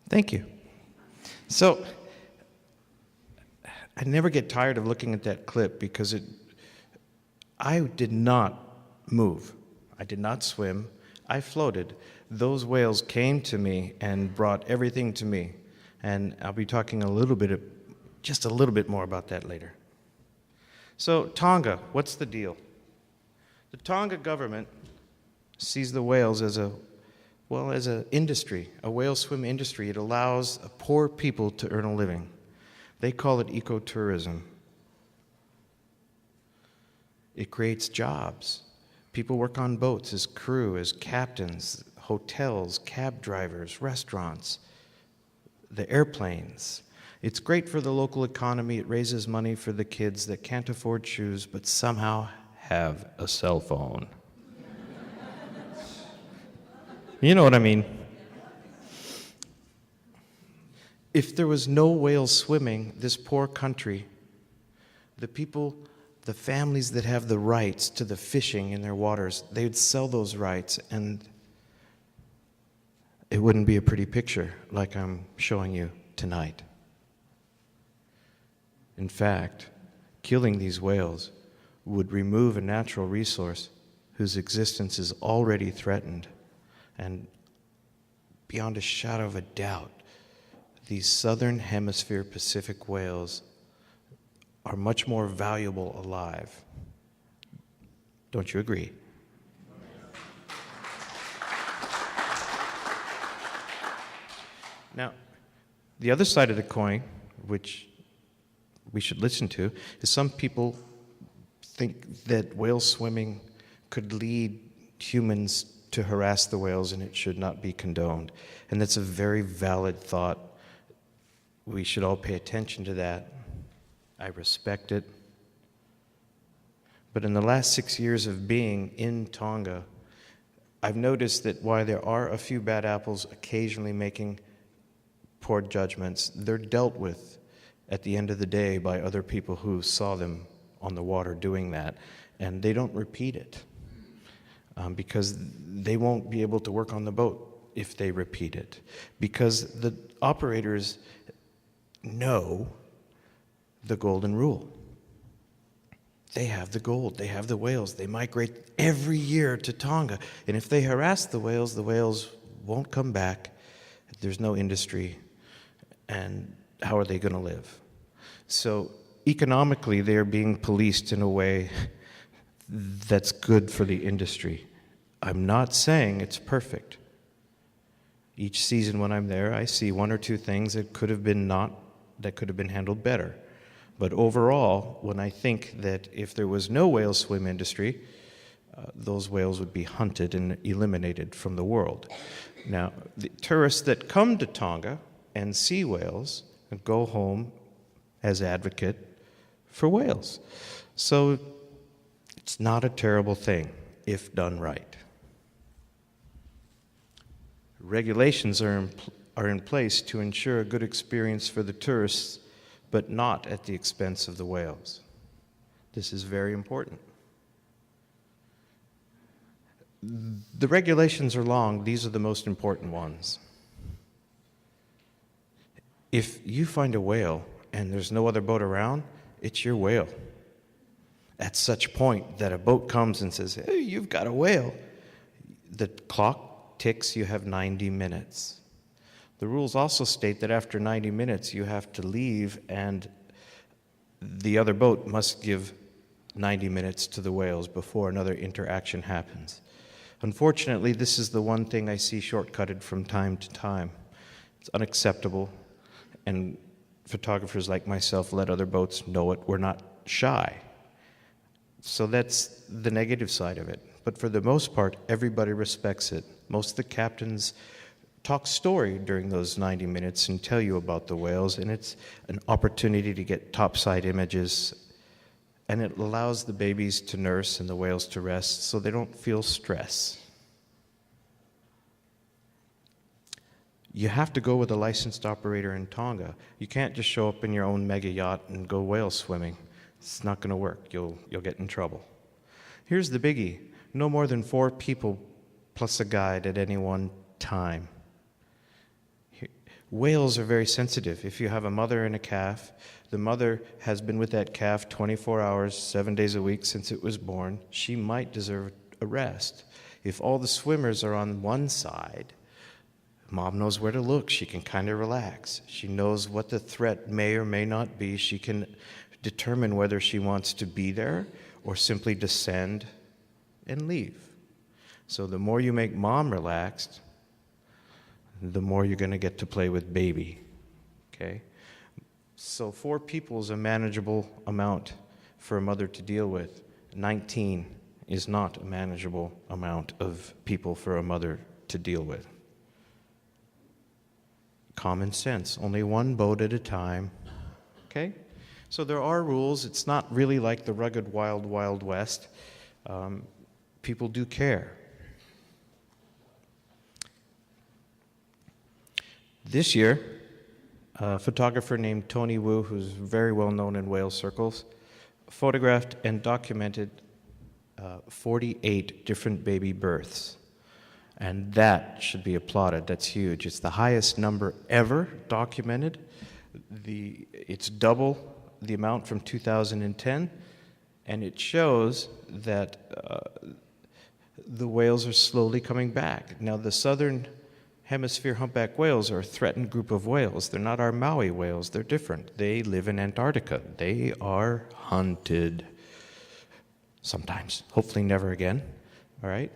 Thank you. So, I never get tired of looking at that clip because I did not move. I did not swim. I floated. Those whales came to me and brought everything to me. And I'll be talking just a little bit more about that later. So, Tonga, what's the deal? The Tonga government sees the whales as an industry, a whale swim industry. It allows poor people to earn a living. They call it ecotourism. It creates jobs. People work on boats as crew, as captains, hotels, cab drivers, restaurants, the airplanes. It's great for the local economy. It raises money for the kids that can't afford shoes but somehow have a cell phone. You know what I mean. If there was no whales swimming, this poor country, the families that have the rights to the fishing in their waters, they would sell those rights, and it wouldn't be a pretty picture like I'm showing you tonight. In fact, killing these whales would remove a natural resource whose existence is already threatened. And beyond a shadow of a doubt, these southern hemisphere Pacific whales are much more valuable alive. Don't you agree? Now, the other side of the coin, which we should listen to, is some people think that whale swimming could lead humans to harass the whales and it should not be condoned. And that's a very valid thought. We should all pay attention to that. I respect it. But in the last 6 years of being in Tonga, I've noticed that while there are a few bad apples occasionally making poor judgments, they're dealt with at the end of the day by other people who saw them on the water doing that, and they don't repeat it because they won't be able to work on the boat if they repeat it, because the operators know the golden rule. They have the gold, they have the whales, they migrate every year to Tonga, and if they harass the whales won't come back, there's no industry, and how are they going to live? So economically, they are being policed in a way that's good for the industry. I'm not saying it's perfect. Each season when I'm there, I see one or two things that could have been handled better. But overall, when I think that if there was no whale swim industry, those whales would be hunted and eliminated from the world. Now, the tourists that come to Tonga and see whales go home as advocate for whales. So it's not a terrible thing if done right. Regulations are in place to ensure a good experience for the tourists, but not at the expense of the whales. This is very important. The regulations are long. These are the most important ones. If you find a whale and there's no other boat around, it's your whale. At such point that a boat comes and says, "Hey, you've got a whale," the clock ticks, you have 90 minutes. The rules also state that after 90 minutes you have to leave, and the other boat must give 90 minutes to the whales before another interaction happens. Unfortunately, this is the one thing I see shortcutted from time to time. It's unacceptable, and photographers like myself let other boats know it. We're not shy. So that's the negative side of it. But for the most part, everybody respects it. Most of the captains talk story during those 90 minutes and tell you about the whales, and it's an opportunity to get topside images, and it allows the babies to nurse and the whales to rest so they don't feel stress. You have to go with a licensed operator in Tonga. You can't just show up in your own mega yacht and go whale swimming. It's not going to work. You'll get in trouble. Here's the biggie. No more than 4 people plus a guide at any one time. Whales are very sensitive. If you have a mother and a calf, the mother has been with that calf 24 hours, 7 days a week since it was born. She might deserve a rest. If all the swimmers are on one side, mom knows where to look. She can kind of relax. She knows what the threat may or may not be. She can determine whether she wants to be there or simply descend and leave. So the more you make mom relaxed, the more you're going to get to play with baby, okay? So 4 people is a manageable amount for a mother to deal with. 19 is not a manageable amount of people for a mother to deal with. Common sense, only one boat at a time, okay? So there are rules. It's not really like the rugged wild, wild west. People do care. This year, a photographer named Tony Wu, who's very well known in whale circles, photographed and documented 48 different baby births. And that should be applauded. That's huge. It's the highest number ever documented. It's double the amount from 2010, and it shows that the whales are slowly coming back. Now, the southern hemisphere humpback whales are a threatened group of whales. They're not our Maui whales. They're different. They live in Antarctica. They are hunted. Sometimes. Hopefully never again. All right?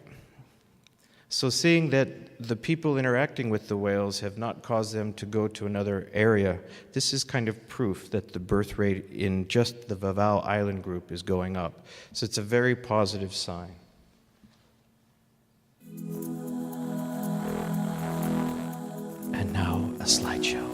So seeing that the people interacting with the whales have not caused them to go to another area, this is kind of proof that the birth rate in just the Vavau Island group is going up. So it's a very positive sign. And now a slideshow.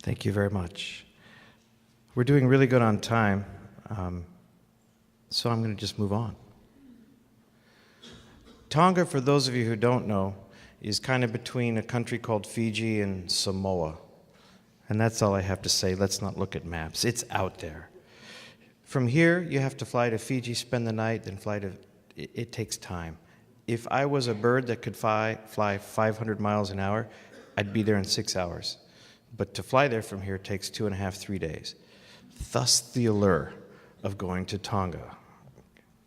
Thank you very much. We're doing really good on time, so I'm going to just move on. Tonga, for those of you who don't know, is kind of between a country called Fiji and Samoa. And that's all I have to say. Let's not look at maps. It's out there. From here, you have to fly to Fiji, spend the night, then fly to... It takes time. If I was a bird that could fly 500 miles an hour, I'd be there in 6 hours. But to fly there from here takes 2.5, 3 days. Thus the allure of going to Tonga.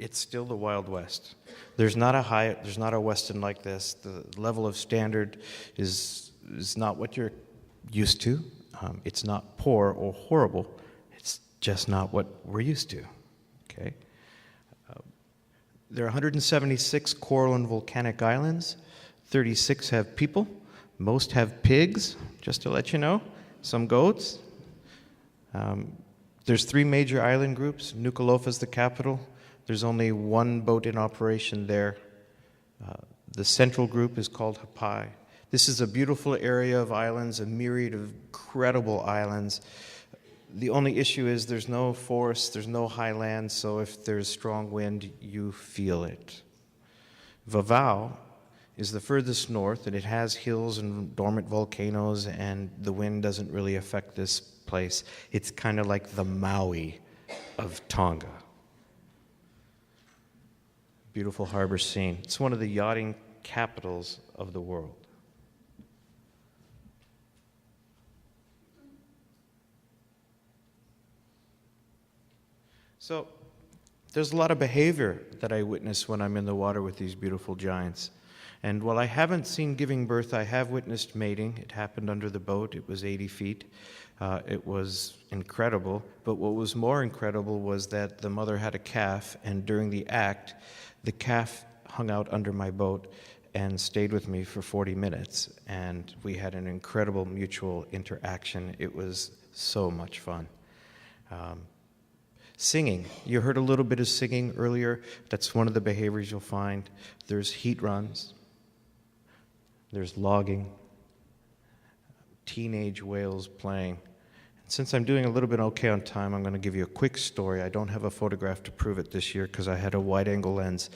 it's still the Wild West. There's not a Western like this. The level of standard is not what you're used to. It's not poor or horrible. It's just not what we're used to. Okay. There are 176 coral and volcanic islands. 36 have people. Most have pigs, just to let you know. Some goats. There's 3 major island groups. Nuku'alofa is the capital. There's only 1 boat in operation there. The central group is called Hapai. This is a beautiful area of islands, a myriad of incredible islands. The only issue is there's no forest, there's no high land, so if there's strong wind, you feel it. Vavau is the furthest north, and it has hills and dormant volcanoes, and the wind doesn't really affect this place. It's kind of like the Maui of Tonga. Beautiful harbor scene. It's one of the yachting capitals of the world. So there's a lot of behavior that I witness when I'm in the water with these beautiful giants. And while I haven't seen giving birth, I have witnessed mating. It happened under the boat. It was 80 feet. It was incredible. But what was more incredible was that the mother had a calf, and during the act, the calf hung out under my boat and stayed with me for 40 minutes. And we had an incredible mutual interaction. It was so much fun. Singing. You heard a little bit of singing earlier. That's one of the behaviors you'll find. There's heat runs. There's logging. Teenage whales playing. Since I'm doing a little bit okay on time, I'm going to give you a quick story. I don't have a photograph to prove it this year because I had a wide-angle lens.